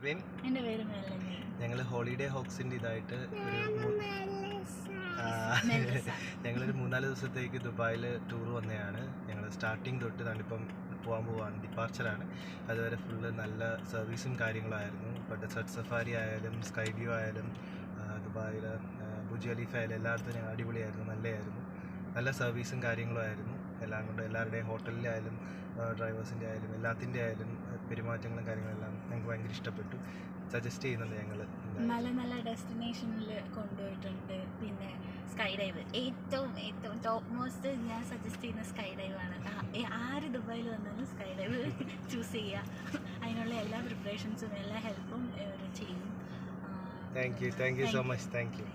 ബിപിൻ. എൻ്റെ പേര് മെലനി. ഞങ്ങൾ ഹോളിഡേ ഹോക്സിൻ്റെ ഇതായിട്ട് ഞങ്ങളൊരു 3-4 ദിവസത്തേക്ക് ദുബായിൽ ടൂർ വന്നതാണ്. ഞങ്ങൾ സ്റ്റാർട്ടിങ് തൊട്ട് ഞാനിപ്പം പോകാൻ ഡിപ്പാർച്ചറാണ്. അതുവരെ ഫുള്ള് നല്ല സർവീസും കാര്യങ്ങളായിരുന്നു. ഇപ്പോൾ ഡെസേർട്ട് സഫാരി ആയാലും സ്കൈ വ്യൂ ആയാലും ദുബായിൽ ബുർജ് ഖലീഫ ആയാലും എല്ലായിടത്തും ഞങ്ങൾ അടിപൊളിയായിരുന്നു, നല്ലതായിരുന്നു. നല്ല സർവീസും കാര്യങ്ങളും ആയിരുന്നു. എല്ലാം കൊണ്ട് എല്ലാവരുടെയും ഹോട്ടലിലായാലും ഡ്രൈവേഴ്സിൻ്റെ ആയാലും എല്ലാത്തിൻ്റെ ആയാലും പെരുമാറ്റങ്ങളും കാര്യങ്ങളെല്ലാം ഞങ്ങൾക്ക് ഭയങ്കര ഇഷ്ടപ്പെട്ടു. സജസ്റ്റ് ചെയ്യുന്നുണ്ട് ഞങ്ങൾ. നല്ല നല്ല ഡെസ്റ്റിനേഷനിൽ കൊണ്ടുപോയിട്ടുണ്ട്. പിന്നെ സ്കൈ ഡൈവ് ഏറ്റവും ടോപ്പ് മോസ്റ്റ് ഞാൻ സജസ്റ്റ് ചെയ്യുന്ന സ്കൈ ഡൈവാണ്. ആര് ദുബായിൽ വന്നാലും സ്കൈ ഡൈവ് ചൂസ് ചെയ്യുക. അതിനുള്ള എല്ലാ പ്രിപ്പറേഷൻസും എല്ലാ ഹെൽപ്പും ഇവർ ചെയ്യും. Thank you so much. Thank you.